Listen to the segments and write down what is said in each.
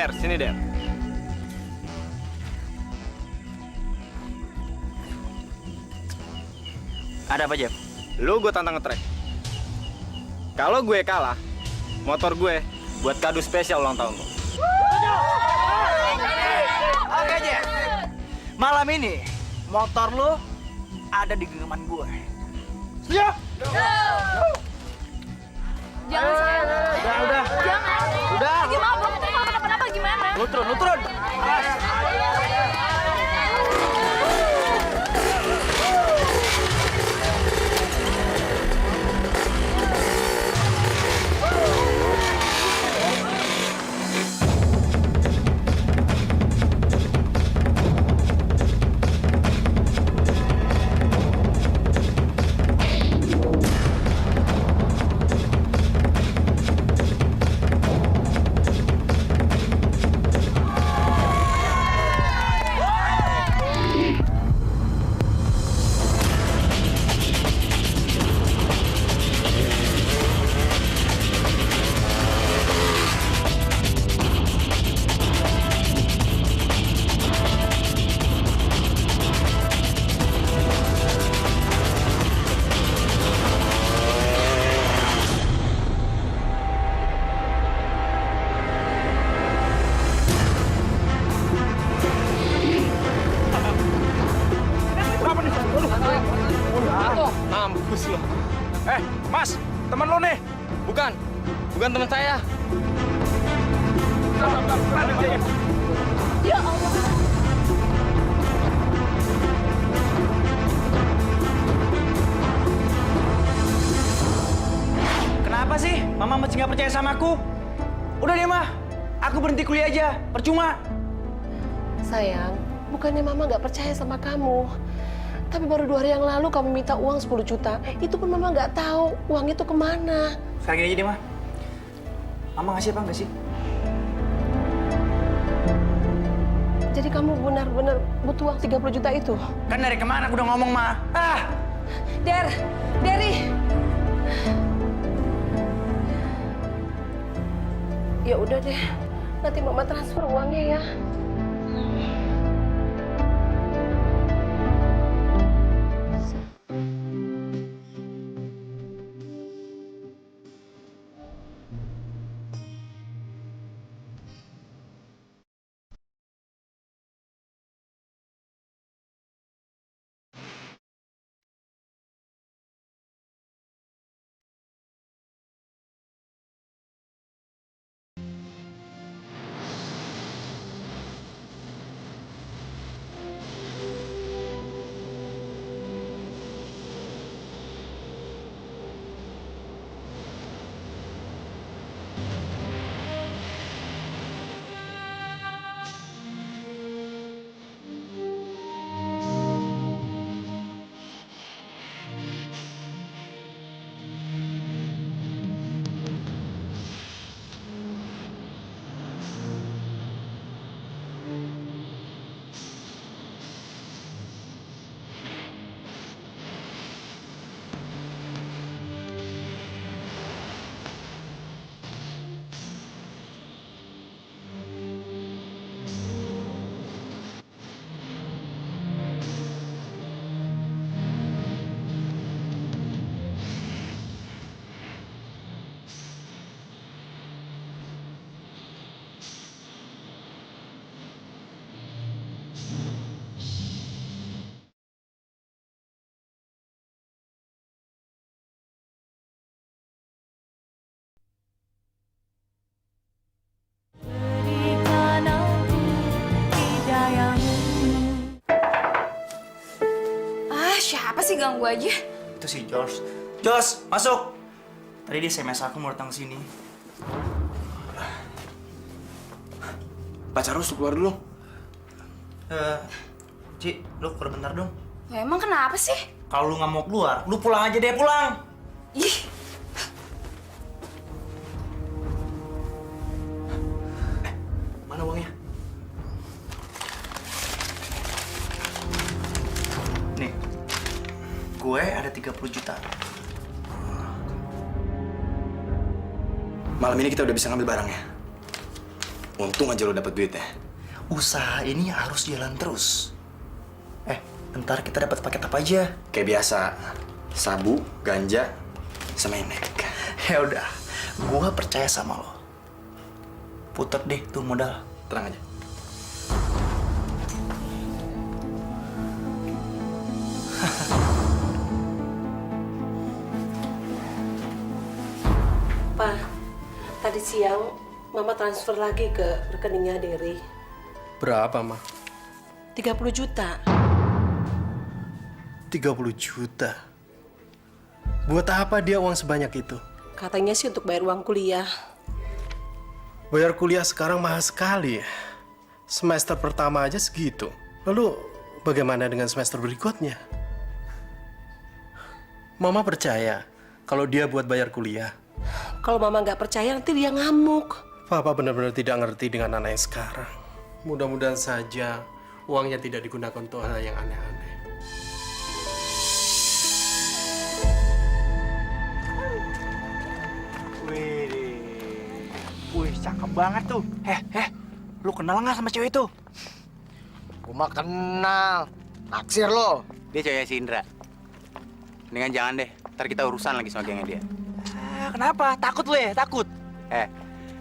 Der, sini Der. Ada apa, Jeff? Lu gue tantang nge-track. Kalau gue kalah, motor gue buat kado spesial ulang tahun lo. Oke, Jeff. Malam ini, motor lu ada di genggaman gue. Setuju? Jangan sayang. Udah. Jangan. Udah. Lagi mabuk tuh kalau kenapa-napa gimana? Lu turun. Mampus lo. Mas, teman lo nih. Bukan teman saya. Ya Allah. Kenapa sih Mama masih nggak percaya sama aku? Udah deh, Mah. Aku berhenti kuliah aja. Percuma. Sayang, bukannya Mama nggak percaya sama kamu. Tapi baru 2 hari yang lalu kamu minta uang 10 juta. Itu pun Mama nggak tahu uang itu kemana. Sekarang gini aja deh, Mah. Mama ngasih apa nggak sih? Jadi kamu benar-benar butuh uang 30 juta itu? Kan dari kemana aku udah ngomong, Mah. Derry. Ya udah deh, nanti Mama transfer uangnya ya. Siapa sih ganggu aja? Itu si George. Jos, masuk. Tadi dia SMS aku mau datang ke sini. Pacar lu keluar dulu. Ci, lu keluar bentar dong. Ya, emang kenapa sih? Kalau lu nggak mau keluar, lu pulang aja deh, pulang. Ih, Mana uangnya? Nih, gue ada 30 juta. Malam ini kita udah bisa ngambil barangnya. Untung aja lo dapet duitnya. Usaha ini harus jalan terus. Ntar kita dapat paket apa aja? Kayak biasa, sabu, ganja, sama enek. Ya udah, gua percaya sama lo. Puter deh tuh modal. Tenang aja. Pak, tadi siang Mama transfer lagi ke rekeningnya Dery. Berapa, Ma? 30 juta. 30 juta? Buat apa dia uang sebanyak itu? Katanya sih untuk bayar uang kuliah. Bayar kuliah sekarang mahal sekali ya. Semester pertama aja segitu. Lalu bagaimana dengan semester berikutnya? Mama percaya kalau dia buat bayar kuliah. Kalau Mama nggak percaya nanti dia ngamuk. Papa benar-benar tidak ngerti dengan anak yang sekarang. Mudah-mudahan saja uangnya tidak digunakan untuk hal yang aneh-aneh. Wih, cakep banget tuh. Lu kenal nggak sama cewek itu? Gua kenal. Naksir lo. Dia cewek si Indra. Mendingan jangan deh. Ntar kita urusan lagi sama gengnya dia. Kenapa? Takut lu ya? Takut?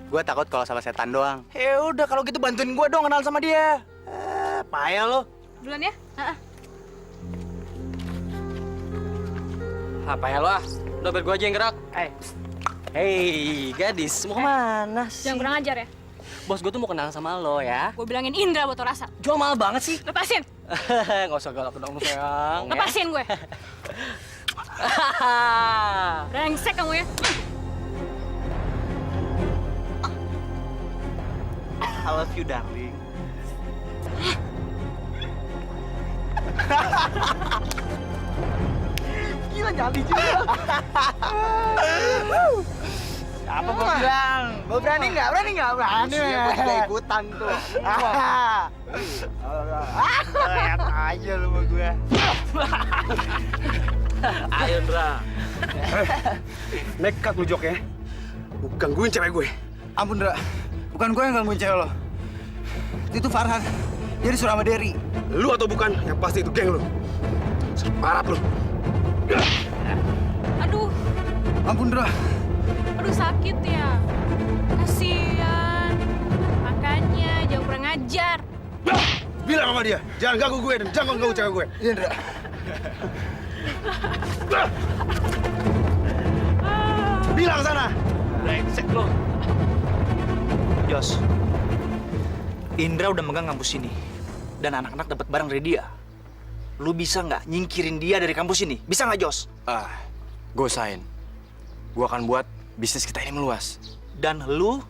Gua takut kalau sama setan doang. Ya udah, kalau gitu bantuin gua dong kenal sama dia. Payah lo. Duluan ya? Apa ya lo ah? Udah biar gue aja yang gerak. Hei, gadis, mau kemana sih? Jangan kurang ajar ya. Bos gue tuh mau kenal sama lo ya. Gue bilangin Indra buat tau rasa. Jual mahal banget sih. Lepasin. Nggak usah galak dong sayang. Lepasin gue. Brengsek kamu ya. I love you, darling. Gila, jadi juga. Apa gua bilang? Gua berani nggak? Berani nggak? Berani. Gua juga ikutan tuh. Lihat aja lu sama gue. Ayo, Indra. Nekat lu Jok ya. Gangguin cewek gue. Ampun, Dra. Bukan gue yang gangguin cewek lo. Itu Farhan. Dia disuruh sama Dery. Lu atau bukan, yang pasti itu geng lu. Separat lu. Aduh, Ampun, Dra. aduh sakit ya. Kasian. Makanya jangan kurang ajar. Bilang sama dia, jangan ganggu gue dan jangan ganggu cewek gue. Iya, Dra. Bilang sana. Brengsek lo. Jos, Indra udah megang kampus ini. Dan anak-anak dapat barang dari dia. Lu bisa nggak nyingkirin dia dari kampus ini? Bisa nggak, Jos? Gue usahain. Gue akan buat bisnis kita ini meluas. Dan lu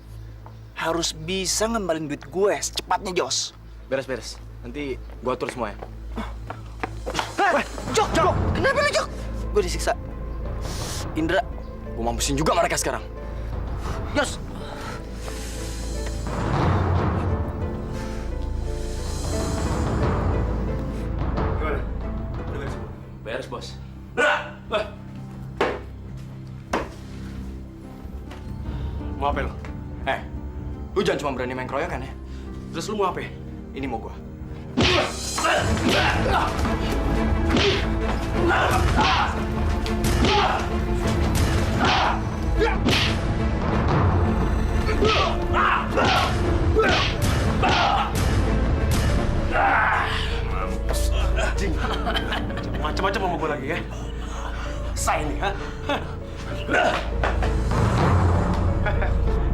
harus bisa ngembalin duit gue secepatnya, Jos. Beres-beres. Nanti gue atur semuanya. Jok! Kenapa lu, Jok? Gue disiksa. Indra, gue mampusin juga mereka sekarang. Jos! Gimana? Beres, bos. Mau apa lu? Lu jangan cuma berani main keroyokan ya. Terus lu mau apa? Ini mau gua. Macam-macam sama gue lagi ya. Saya nih, ha?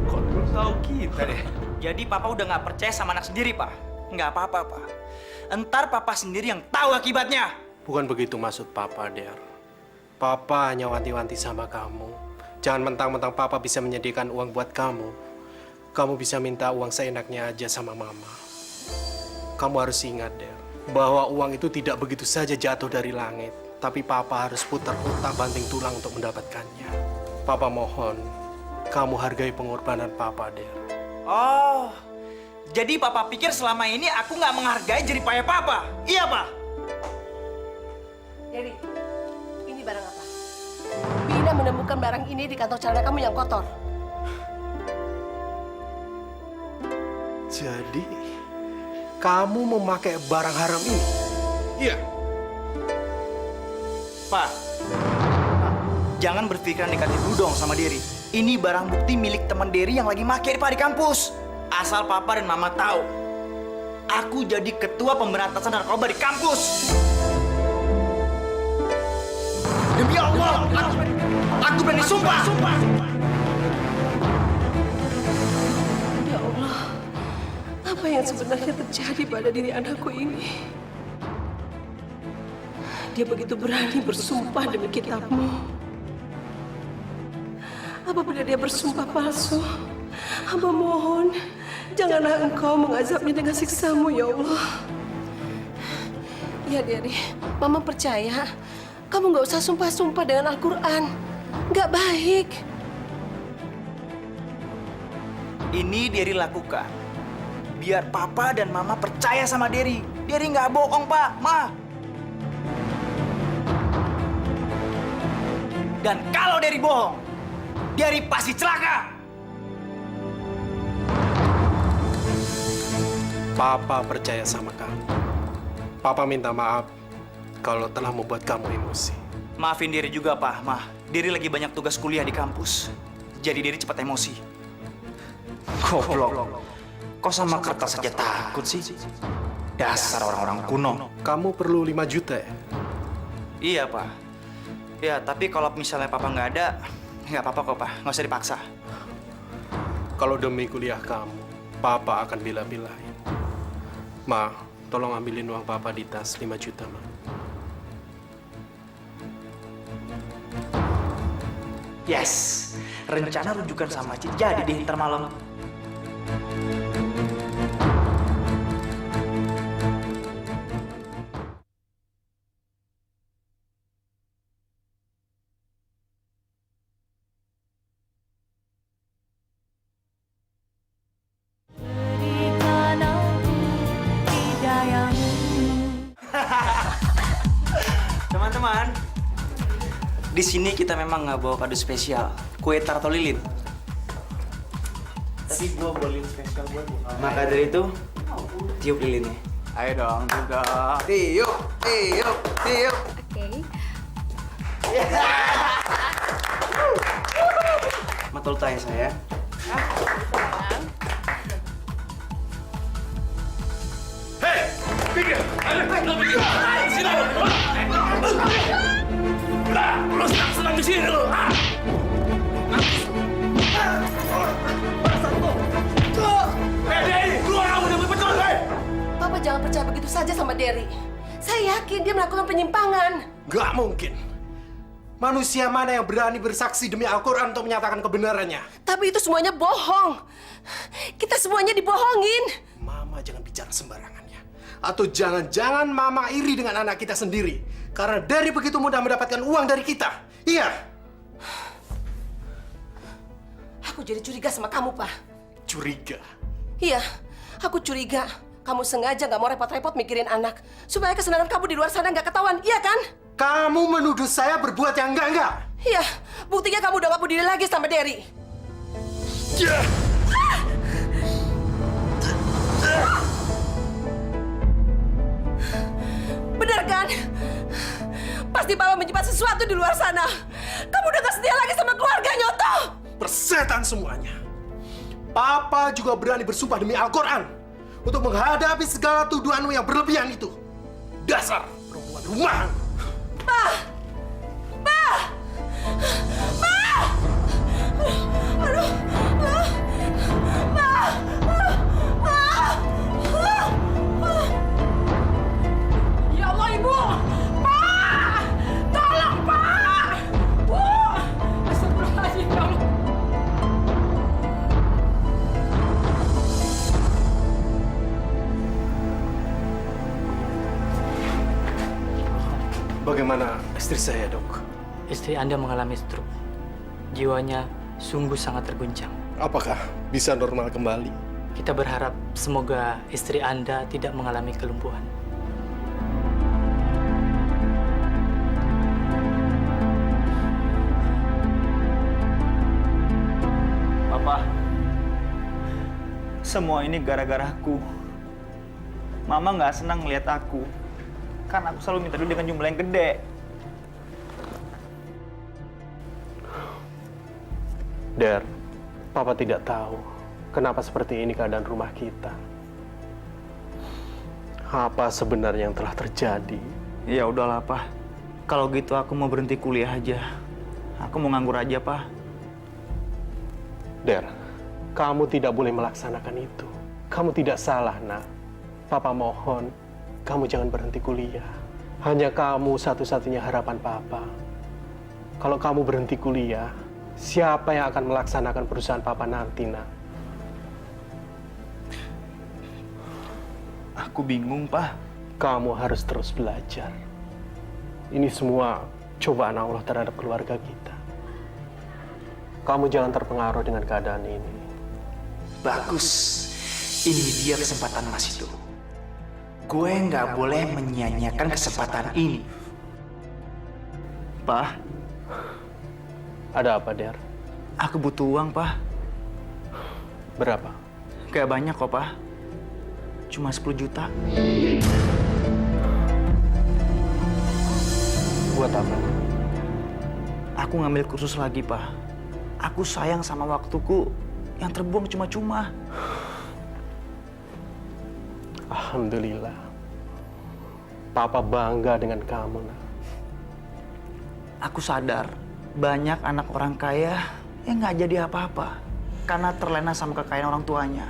Kok lu tahu kita deh? Jadi Papa udah nggak percaya sama anak sendiri, Pak. Nggak apa-apa, Pak. Entar Papa sendiri yang tahu akibatnya. Bukan begitu maksud Papa, Der. Papa hanya wanti-wanti sama kamu. Jangan mentang-mentang Papa bisa menyediakan uang buat kamu. Kamu bisa minta uang seenaknya aja sama Mama. Kamu harus ingat, Der, bahwa uang itu tidak begitu saja jatuh dari langit. Tapi Papa harus putar otak banting tulang untuk mendapatkannya. Papa mohon, kamu hargai pengorbanan Papa, Der. Oh, jadi Papa pikir selama ini aku nggak menghargai jerih payah Papa? Iya, Pak? Dery, ini barang apa? Bina menemukan barang ini di kantong celana kamu yang kotor. Jadi, kamu memakai barang haram ini? Iya. Pak, jangan berpikiran negatif dulu dong sama Derry. Ini barang bukti milik teman Derry yang lagi make Pak di kampus. Asal Papa dan Mama tahu, aku jadi ketua pemberantasan narkoba di kampus. Demi Allah, aku berani sumpah. Ya Allah, apa yang sebenarnya terjadi pada diri anakku ini? Dia begitu berani bersumpah demi kitabmu. Apa benar dia bersumpah palsu? Hamba mohon, janganlah engkau mengazabnya dengan siksamu, ya Allah. Ya, Derry, Mama percaya. Kamu nggak usah sumpah-sumpah dengan Al-Quran. Nggak baik. Ini Derry lakukan biar Papa dan Mama percaya sama Derry. Derry nggak bohong, Pak, Ma. Dan kalau Derry bohong, Derry pasti celaka. Papa percaya sama kamu. Papa minta maaf kalau telah membuat kamu emosi. Maafin Derry juga, Pak, Ma. Derry lagi banyak tugas kuliah di kampus. Jadi Derry cepat emosi. Goblok. Kok sama kertas saja takut sih? Dasar orang-orang kuno. Kamu perlu 5 juta ya? Iya, Pak. Ya, tapi kalau misalnya Papa nggak ada, nggak apa-apa kok, Pak. Nggak usah dipaksa. Kalau demi kuliah kamu, Papa akan bela-belain. Ma, tolong ambilin uang Papa di tas 5 juta, Ma. Yes, rencana rujukan sama Cid jadi deh ntar malam. Teman-teman, di sini kita memang nggak bawa kado spesial, kue tart atau lilin. Tapi gua bawa lilin spesial buat lu. Maka dari itu, tiup lilinnya. Ayo dong, juga. Tiup. Oke. Matul tay saya. Papa jangan percaya begitu saja sama Derry. Saya yakin dia melakukan penyimpangan. Gak mungkin. Manusia mana yang berani bersaksi demi Al-Quran untuk menyatakan kebenarannya? Tapi itu semuanya bohong. Kita semuanya dibohongin. Mama jangan bicara sembarangan ya. Atau jangan-jangan Mama iri dengan anak kita sendiri. Karena Derry begitu mudah mendapatkan uang dari kita. Iya. Aku jadi curiga sama kamu, Pak. Curiga. Iya, aku curiga. Kamu sengaja nggak mau repot-repot mikirin anak. Supaya kesenangan kamu di luar sana nggak ketahuan, iya kan? Kamu menuduh saya berbuat yang enggak. Iya, buktinya kamu udah nggak peduli lagi sama Derry. Benar kan? Pasti Papa menyimpan sesuatu di luar sana. Kamu udah gak setia lagi sama keluarga, Nyoto. Persetan semuanya. Papa juga berani bersumpah demi Al-Quran untuk menghadapi segala tuduhanmu yang berlebihan itu. Dasar perempuan rumahan. Pa! Pa! Pa! Aduh! Pa! Ya Allah, Ibu! Pak! Tolong, Pak! Bu! Astagfirullahaladzim, ya Allah. Bagaimana istri saya, Dok? Istri Anda mengalami stroke. Jiwanya sungguh sangat terguncang. Apakah bisa normal kembali? Kita berharap semoga istri Anda tidak mengalami kelumpuhan. Semua ini gara-gara aku. Mama nggak senang ngeliat aku. Karena aku selalu minta duit dengan jumlah yang gede. Der, Papa tidak tahu kenapa seperti ini keadaan rumah kita. Apa sebenarnya yang telah terjadi? Ya udahlah, Pak. Kalau gitu aku mau berhenti kuliah aja. Aku mau nganggur aja, Pak. Der, kamu tidak boleh melaksanakan itu. Kamu tidak salah, nak. Papa mohon, kamu jangan berhenti kuliah. Hanya kamu satu-satunya harapan Papa. Kalau kamu berhenti kuliah, siapa yang akan melaksanakan perusahaan Papa nanti, nak? Aku bingung, Pak. Kamu harus terus belajar. Ini semua cobaan Allah terhadap keluarga kita. Kamu jangan terpengaruh dengan keadaan ini. Bagus. Ini dia kesempatan Mas itu. Gue nggak boleh menyia-nyiakan kesempatan ini. Pak, Ada apa, Der? aku butuh uang, Pak. Berapa? Gak banyak kok, Pak. Cuma 10 juta. Buat apa? Aku ngambil kursus lagi, Pak. Aku sayang sama waktuku yang terbuang cuma-cuma. Alhamdulillah. Papa bangga dengan kamu, nak. Aku sadar banyak anak orang kaya yang nggak jadi apa-apa karena terlena sama kekayaan orang tuanya.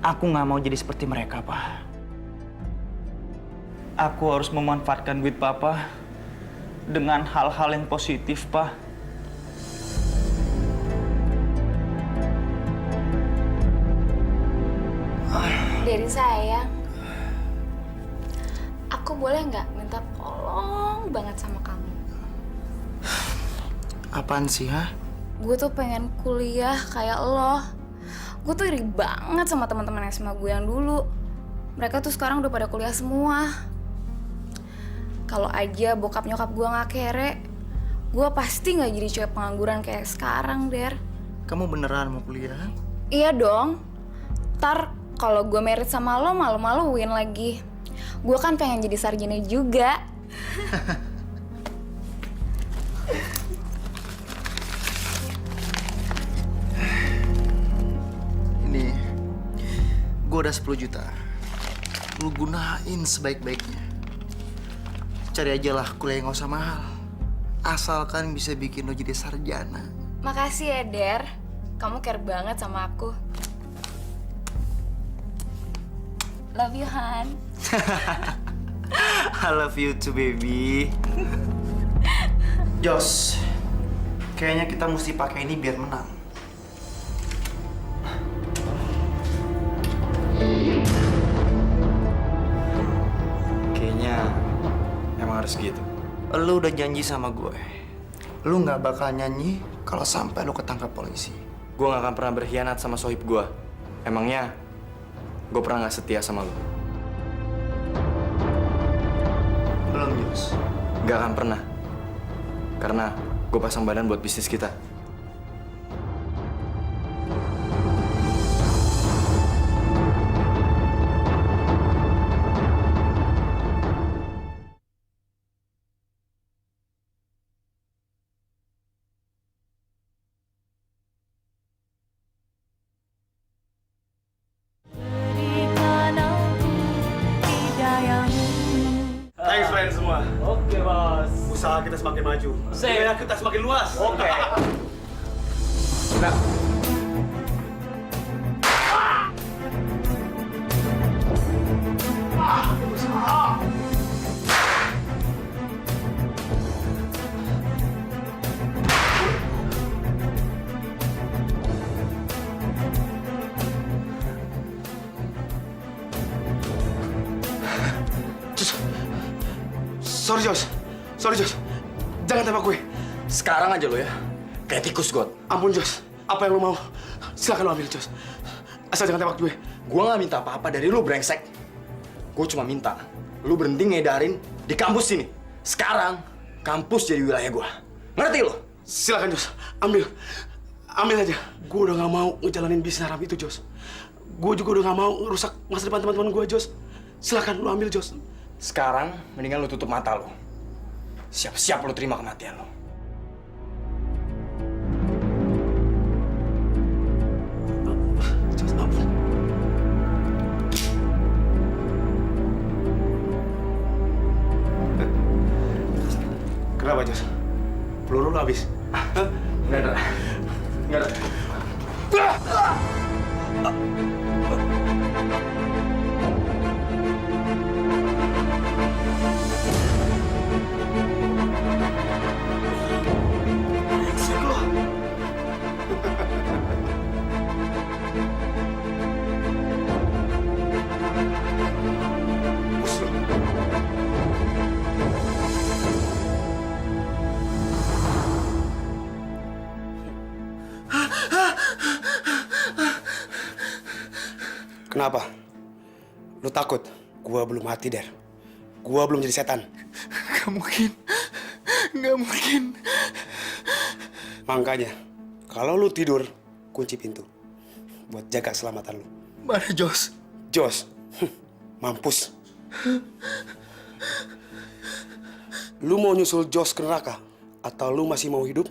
Aku nggak mau jadi seperti mereka, Pak. Aku harus memanfaatkan duit Papa dengan hal-hal yang positif, Pak. Dari sayang, aku boleh nggak minta tolong banget sama kamu? Apaan sih, ha? Gue tuh pengen kuliah kayak lo. Gue tuh iri banget sama teman-teman SMA gue yang dulu. Mereka tuh sekarang udah pada kuliah semua. Kalau aja bokap nyokap gue nggak kere, gue pasti nggak jadi cewek pengangguran kayak sekarang, Der. Kamu beneran mau kuliah? Iya dong. Ntar kalau gue married sama lo, malu-maluin lagi. Gue kan pengen jadi sarjana juga. Ini, gue udah 10 juta. Lu gunain sebaik-baiknya. Cari aja lah kuliah yang gak usah mahal. Asalkan bisa bikin lo jadi sarjana. Makasih ya, Der. Kamu care banget sama aku. Love you, Han. I love you too, baby. Jos, kayaknya kita mesti pakai ini biar menang. Kayaknya emang harus gitu. Lu udah janji sama gue. Lu nggak bakal nyanyi kalau sampai lu ketangkap polisi. Gue gak akan pernah berkhianat sama sohib gue. Emangnya gue pernah gak setia sama lo? Belum, Jos. Gak akan pernah. Karena gue pasang badan buat bisnis kita. Thanks friends semua. Oke, Bos. Usaha kita semakin maju. Wilayah kita semakin luas. Oke. Sorry, Jos. Jangan tembak gue. Sekarang aja lo ya. Kayak tikus, God. Ampun, Jos. Apa yang lo mau? Silakan lo ambil, Jos. Asal jangan tembak gue. Gue gak minta apa-apa dari lu, brengsek. Gue cuma minta lu berhenti ngedarin di kampus sini. Sekarang, kampus jadi wilayah gue. Ngerti lo? Silakan, Jos. Ambil. Ambil aja. Gue udah gak mau ngejalanin bisnis haram itu, Jos. Gue juga udah gak mau ngerusak masa depan teman-teman gue, Jos. Silakan lu ambil, Jos. Sekarang mendingan lu tutup mata lu. Siap-siap lu terima kematian lu. Jos, ampun. Kenapa, Jos? Peluru lu habis? Hah? Enggak ada. Enggak ada. Kenapa? Lu takut? Gua belum mati, Der. Gua belum jadi setan. Gak mungkin. Gak mungkin. Makanya, kalau lu tidur, kunci pintu. Buat jaga keselamatan lu. Mana Jos? Jos, mampus. Lu mau nyusul Jos ke neraka? Atau lu masih mau hidup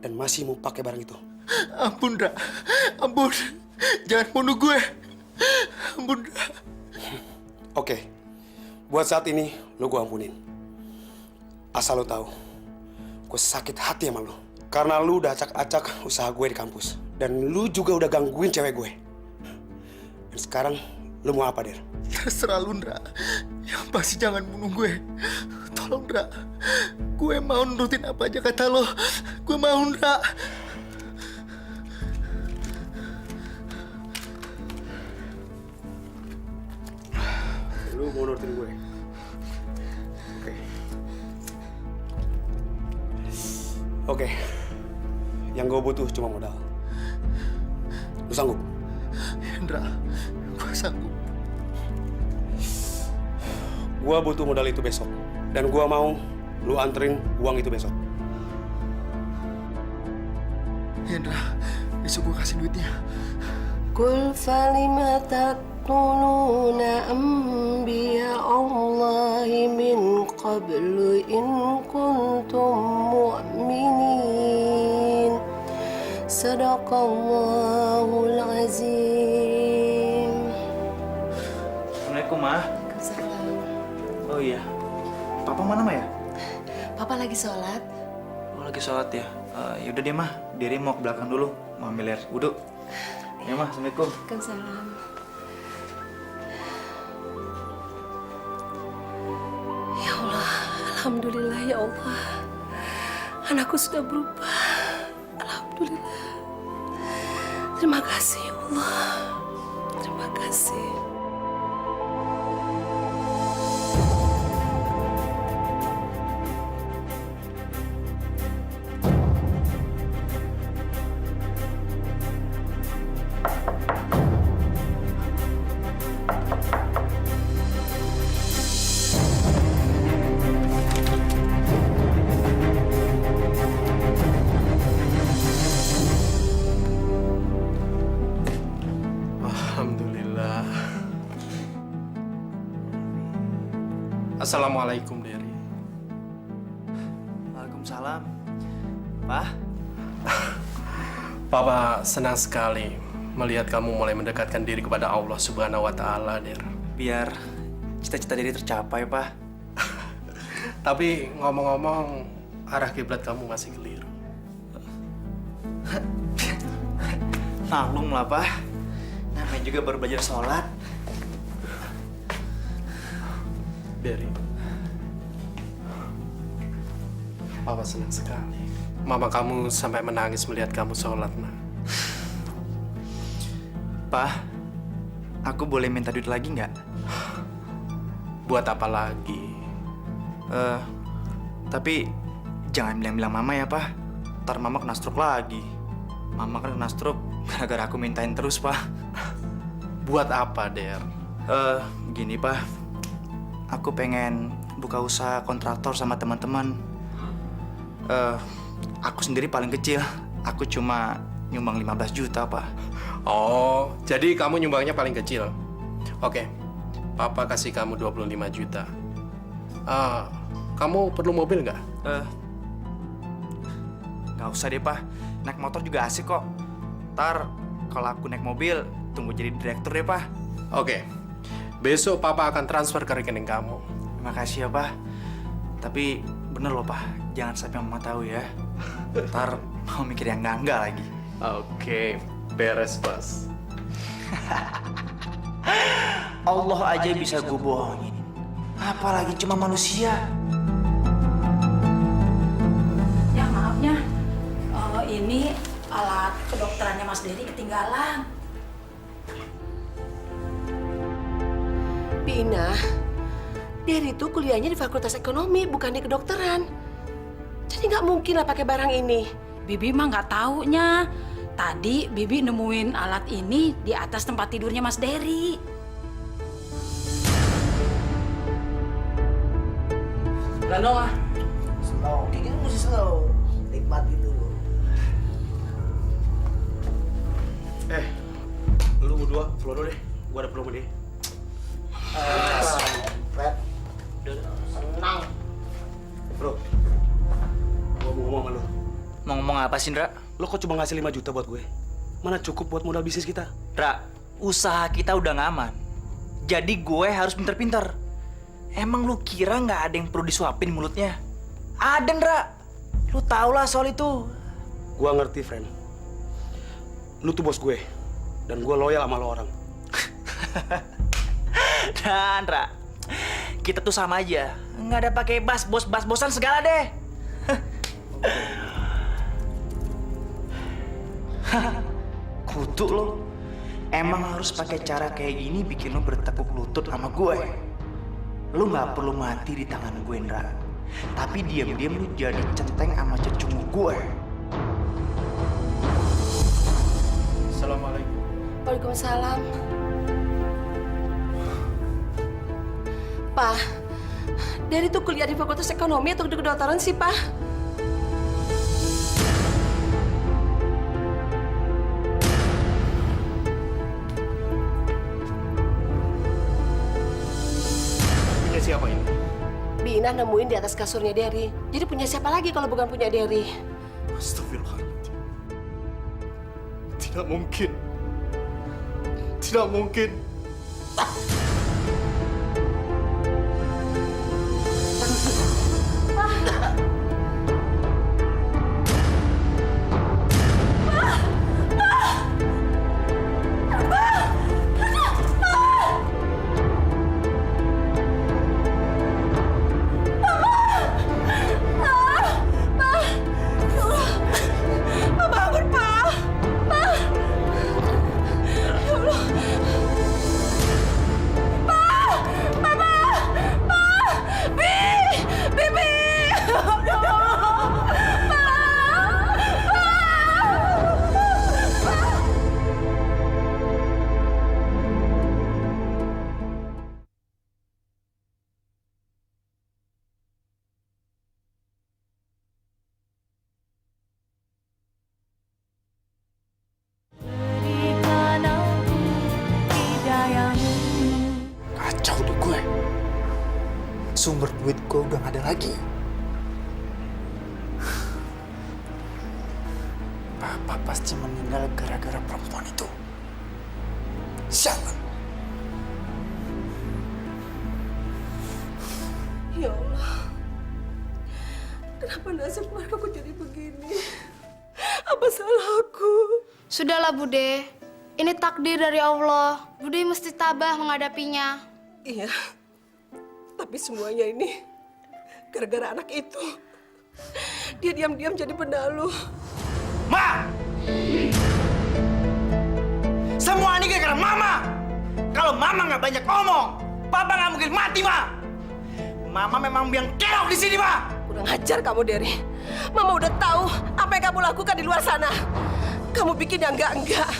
dan masih mau pakai barang itu? Ampun, Ra. Ampun. Jangan bunuh gue. Ampun, Ra. Oke, buat saat ini lu gua ampunin. Asal lu tahu, gue sakit hati sama lu. Karena lu udah acak-acak usaha gue di kampus. Dan lu juga udah gangguin cewek gue. Dan sekarang lu mau apa, Der? Terserah lu, Ra. Yang pasti jangan bunuh gue. Tolong, Ra. Gue mau nurutin apa aja kata lo. Gue mau, Ra. Lu mau nurutin gue? Oke. Oke. Yang gue butuh cuma modal. Lu sanggup? Hendra, gue sanggup. Gua butuh modal itu besok. Dan gua mau lu anterin uang itu besok. Hendra, besok gue kasih duitnya. Qul falima taqtuluna anbiya Allahi min qablu in kuntum mu'minin. Sadaqallahul azim. Assalamualaikum, Ma. Salam. Oh iya. Papa mana, Ma ya? Papa lagi sholat. Oh, lagi sholat ya? Yaudah deh, Ma. Diri mau ke belakang dulu. Mau ambil air wudhu. Ya, Ma. Assalamualaikum. Waalaikumsalam. Ya Allah, alhamdulillah ya Allah. Anakku sudah berubah. Alhamdulillah. Terima kasih ya Allah. Terima kasih. Alhamdulillah. Assalamualaikum, Dery. Waalaikumsalam. Pa? Papa senang sekali melihat kamu mulai mendekatkan diri kepada Allah Subhanahu wa Ta'ala, Der. Biar cita-cita diri tercapai, Pa. Tapi ngomong-ngomong, arah kiblat kamu masih keliru. Maklum lah, Pa. Namanya juga baru belajar sholat. Dery, Papa senang sekali. Mama kamu sampai menangis melihat kamu sholat, Nak. Pa, aku boleh minta duit lagi nggak? Buat apa lagi? Tapi jangan bilang-bilang Mama ya, Pa. Ntar Mama kena stroke lagi. Mama kan kena stroke gara-gara aku mintain terus, Pa. Buat apa, Der? Gini, Pa. Aku pengen buka usaha kontraktor sama teman-teman. Aku sendiri paling kecil. Aku cuma nyumbang 15 juta, Pak. Oh, jadi kamu nyumbangnya paling kecil. Oke, Papa kasih kamu 25 juta. Kamu perlu mobil nggak? Nggak usah deh, Pak. Naik motor juga asik kok. Ntar kalau aku naik mobil, tunggu jadi direktur deh, Pak. Oke, besok Papa akan transfer ke rekening kamu. Terima kasih ya, Pak. Tapi bener loh, Pak. Jangan sampai Mama tahu ya. Ntar mau mikir yang enggak lagi. Oke, beres, Bos. Allah aja bisa gue bohongin. Apalagi cuma manusia. Ya maafnya, ini alat kedokterannya Mas Dery ketinggalan. Bina, Dery itu kuliahnya di Fakultas Ekonomi, bukan di kedokteran. Jadi nggak mungkin lah pakai barang ini. Bibi mah nggak taunya. Tadi Bibi nemuin alat ini di atas tempat tidurnya Mas Dery. Slow, ini mesti slow. Nikmatin dulu. Lu berdua follow dulu deh. Gua ada perlu sama dia. Fred. Senang. Bro, gua mau ngomong sama lu. Mau ngomong apa sih, Ndra? Lo kok cuma ngasih 5 juta buat gue? Mana cukup buat modal bisnis kita? Ndra, usaha kita udah nggak aman. Jadi gue harus pinter-pinter. Emang lu kira nggak ada yang perlu disuapin mulutnya? Ada, Ndra. Lu tau lah soal itu. Gua ngerti, friend. Lu tuh bos gue. Dan gue loyal sama lo orang. Dan, Ndra, kita tuh sama aja. Nggak ada pakai bos-bosan segala deh. Kutu lo. Emang harus pakai cara kayak gini bikin lo bertekuk lutut sama gue. Lu nggak perlu mati di tangan gue, Ndra. Tapi diam-diam lu jadi centeng sama cecungu gue. Assalamualaikum. Waalaikumsalam. Pak, Dery tuh kuliah di Fakultas Ekonomi atau di kedokteran sih, Pak? Punya siapa ini? Bina nemuin di atas kasurnya Dery. Jadi punya siapa lagi kalau bukan punya Dery? Astagfirullahaladzim. Tidak mungkin. Tidak mungkin. Kacau deh gue. Sumber duit gue udah gak ada lagi. Papa pasti meninggal gara-gara perempuan itu. Sialan. Ya Allah, kenapa nasib keluargaku jadi begini? Apa salah aku? Sudahlah Bude, ini takdir dari Allah. Bude mesti tabah menghadapinya. Iya, tapi semuanya ini gara-gara anak itu. Dia diam-diam jadi benalu. Ma! Semua ini gara-gara Mama. Kalau Mama nggak banyak ngomong, Papa nggak mungkin mati, Ma. Mama memang biang kerok di sini, Ma. Kurang ajar kamu, Dery. Mama udah tahu apa yang kamu lakukan di luar sana. Kamu bikin yang enggak-enggak.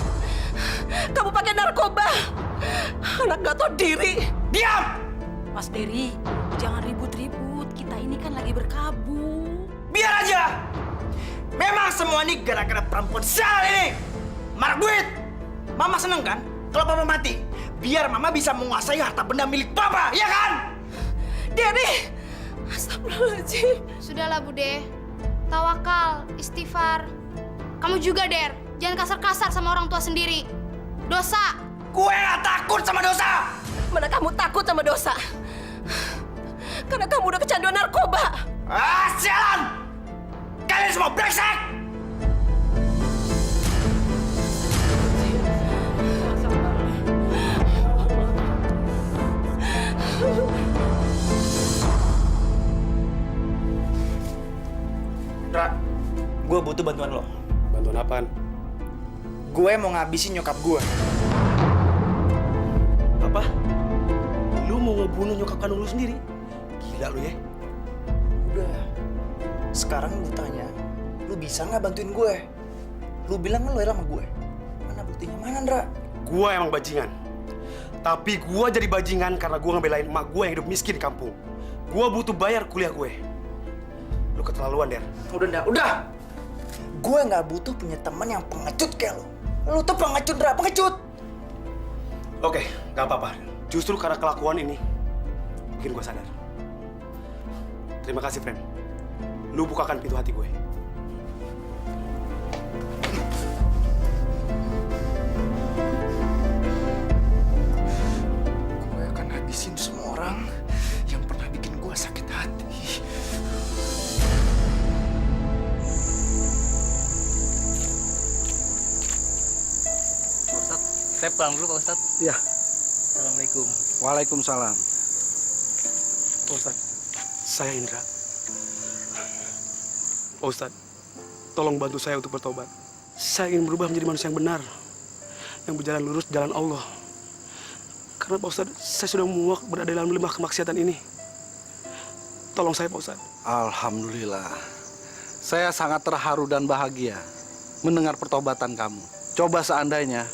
Kamu pakai narkoba. Anak gak tahu diri. Diam! Mas Dery, jangan ribut-ribut. Kita ini kan lagi berkabung. Biar aja. Memang semua ini gara-gara perempuan sial ini. Marah duit. Mama seneng kan kalau papa mati? Biar mama bisa menguasai harta benda milik papa, ya kan? Derry, astagfirullahaladzim. Sudahlah, Bude. Tawakal, istighfar. Kamu juga, Der. Jangan kasar-kasar sama orang tua sendiri. Dosa. Gue gak takut sama dosa. Mana kamu takut sama dosa? Karena kamu udah kecanduan narkoba. Ah, sialan! Kalian semua brengsek! Ra, gue butuh bantuan lo. Bantuan apaan? Gue mau ngabisin nyokap gue. Apa? Lu mau ngebunuh nyokap kandung lu sendiri? Gila lu ya. Udah. Sekarang lu tanya, lu bisa nggak bantuin gue? Lu bilang kan lo sama gue. Mana buktinya? Mana, Ndra? Gua emang bajingan. Tapi gua jadi bajingan karena gua ngebelain emak gua yang hidup miskin di kampung. Gua butuh bayar kuliah gue. Lu keterlaluan, Der. Udah, Ndra. Udah! Gue nggak butuh punya teman yang pengecut kayak lo. Lu tuh pengecut, Ndra. Pengecut! Oke, gak apa-apa. Justru karena kelakuan ini bikin gua sadar. Terima kasih, friend. Lu bukakan pintu hati gue. Gue akan habisin semua orang yang pernah bikin gue sakit hati. Pak Ustadz, saya pulang dulu Pak Ustadz. Iya. Assalamualaikum. Waalaikumsalam. Pak Ustadz, saya Indra. Pak Ustadz, tolong bantu saya untuk bertobat. Saya ingin berubah menjadi manusia yang benar, yang berjalan lurus jalan Allah. Karena Pak Ustadz, saya sudah muak berada dalam lembah kemaksiatan ini. Tolong saya, Pak Ustadz. Alhamdulillah. Saya sangat terharu dan bahagia mendengar pertobatan kamu. Coba seandainya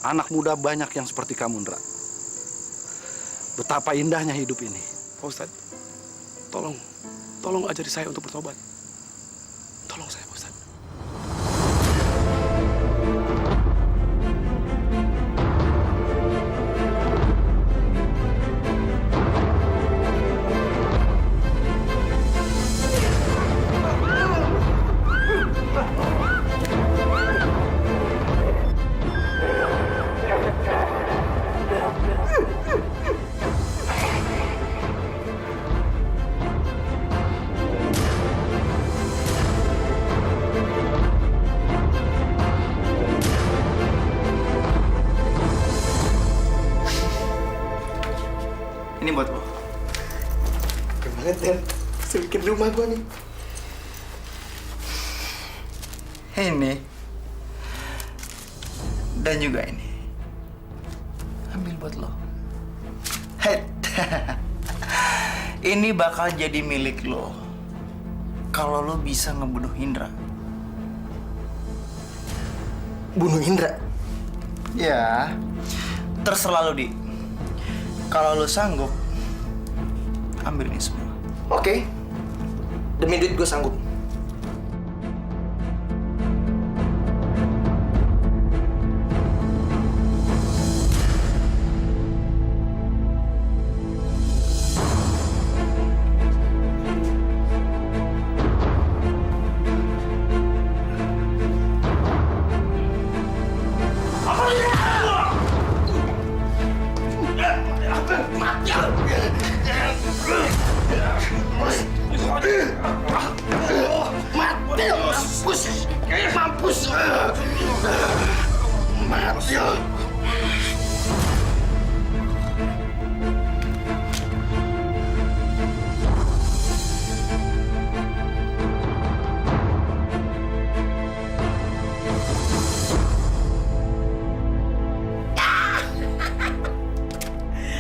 anak muda banyak yang seperti kamu, Ndra. Betapa indahnya hidup ini. Pak Ustadz, tolong ajari saya untuk bertobat. Tolong saya, Pak Ustadz. Ini buat lo. Kemarin, Ten, bisa bikin rumah gue nih. Ini. Dan juga ini. Ambil buat lo. Hei. Ini bakal jadi milik lo. Kalau lo bisa ngebunuh Indra. Bunuh Indra? Ya. Terserah lo, Di. Kalau lo sanggup, ambil ini semua. Oke. Demi duit gue sanggup.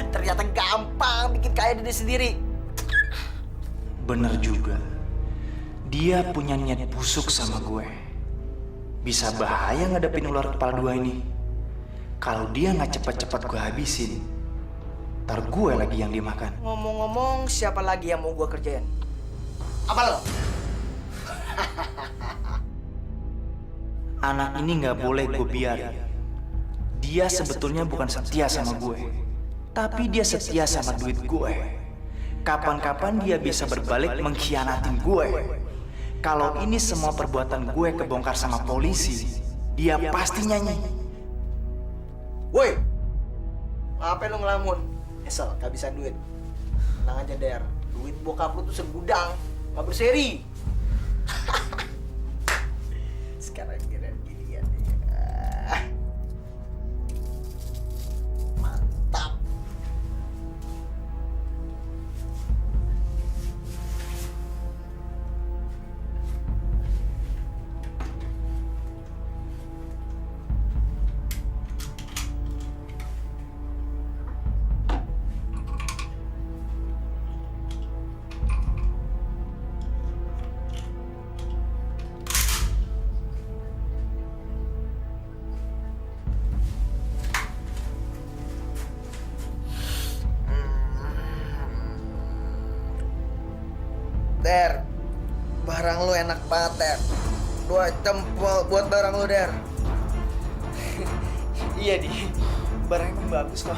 Ternyata gampang bikin kaya diri sendiri. Bener juga. Dia punya niat busuk sama gue. Bisa bahaya ngadepin ular kepala dua ini. Kalau dia nggak cepat-cepat gue habisin, ntar gue lagi yang dimakan. Ngomong-ngomong, siapa lagi yang mau gue kerjain? Apa lo? Anak ini nggak boleh gue biarin. Dia sebetulnya bukan setia sama gue, tapi dia setia sama duit gue. Kapan-kapan dia bisa berbalik mengkhianatin gue. Kalau ini semua perbuatan gue kebongkar sama polisi, dia pasti nyanyi. Woi, ngapain lu ngelamun? Esel, kehabisan duit. Tenang aja, Der. Duit bokap lu tuh segudang, nggak berseri. Sekarang kira gini ya. Mantap. Der, barang lu enak banget, Der. 2 jempol buat barang lu, Der. Iya, Di. Barang emang bagus kok.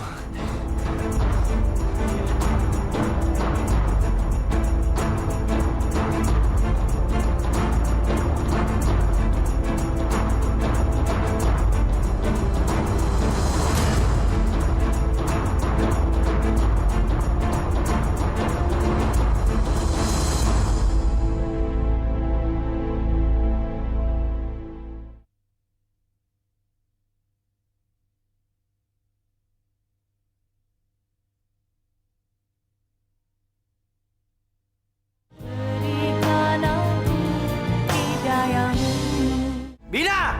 Bina!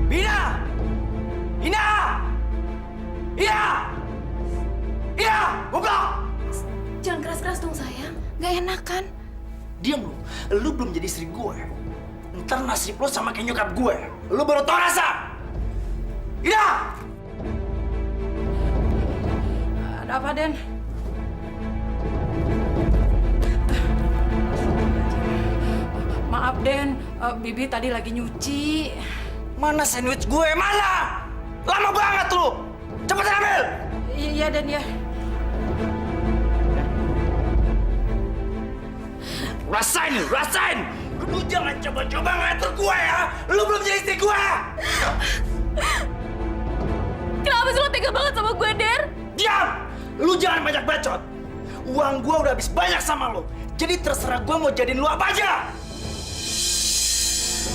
Bina! Ina! Ina! Ina! Goblok! Jangan keras-keras dong sayang, gak enak kan? Diam lu, lu belum jadi istri gue. Ntar nasib lu sama kayak nyokap gue. Lu baru tau rasa! Ina! Ada apa, Den? Maaf, Den. Bibi tadi lagi nyuci. Mana sandwich gue? Mana? Lama banget lu! Cepetan ambil! Iya, Den, ya. Rasain, rasain! Lu jangan coba-coba ngatur gue ya! Lu belum jadi istri gue! Kenapa sih lo tega banget sama gue, Der? Diam! Lu jangan banyak bacot! Uang gue udah habis banyak sama lu. Jadi terserah gue mau jadiin lu apa aja!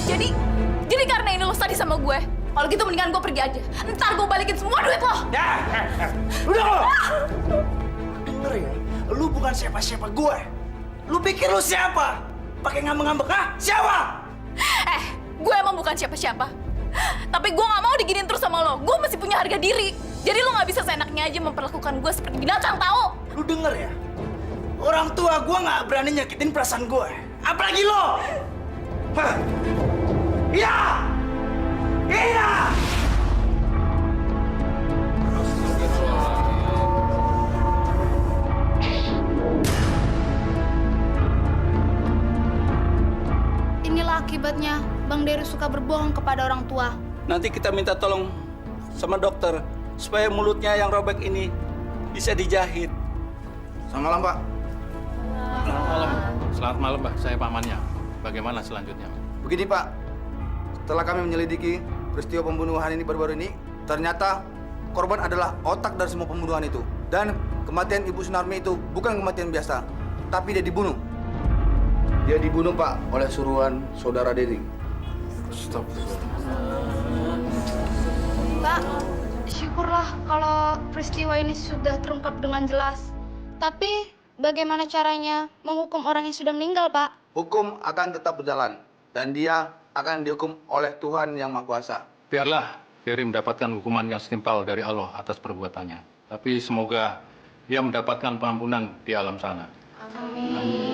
Jadi karena ini lo sadis sama gue. Kalau gitu mendingan gue pergi aja. Ntar gue balikin semua duit lo. Ya, udah lo. Denger ya, lu bukan siapa-siapa gue. Lu pikir lu siapa? Pakai ngambek-ngambek, ah? Siapa? Gue emang bukan siapa-siapa. Tapi gue nggak mau diginiin terus sama lo. Gue masih punya harga diri. Jadi lo nggak bisa seenaknya aja memperlakukan gue seperti binatang, tau? Lu denger ya? Orang tua gue nggak berani nyakitin perasaan gue. Apalagi lo. Hah? Iya! Iya! Inilah akibatnya Bang Dery suka berbohong kepada orang tua. Nanti kita minta tolong sama dokter supaya mulutnya yang robek ini bisa dijahit. Selamat malam, Pak. Selamat malam. Selamat malam, Pak. Saya pamannya. Bagaimana selanjutnya? Begini, Pak. Setelah kami menyelidiki peristiwa pembunuhan ini baru-baru ini, ternyata korban adalah otak dari semua pembunuhan itu. Dan kematian Ibu Sunarmi itu bukan kematian biasa, tapi dia dibunuh. Dia dibunuh, Pak, oleh suruhan saudara Dery. Stop. Pak, syukurlah kalau peristiwa ini sudah terungkap dengan jelas. Tapi bagaimana caranya menghukum orang yang sudah meninggal, Pak? Hukum akan tetap berjalan, dan dia akan dihukum oleh Tuhan Yang Maha Kuasa. Biarlah Dery mendapatkan hukuman yang setimpal dari Allah atas perbuatannya. Tapi semoga dia mendapatkan pengampunan di alam sana. Amin.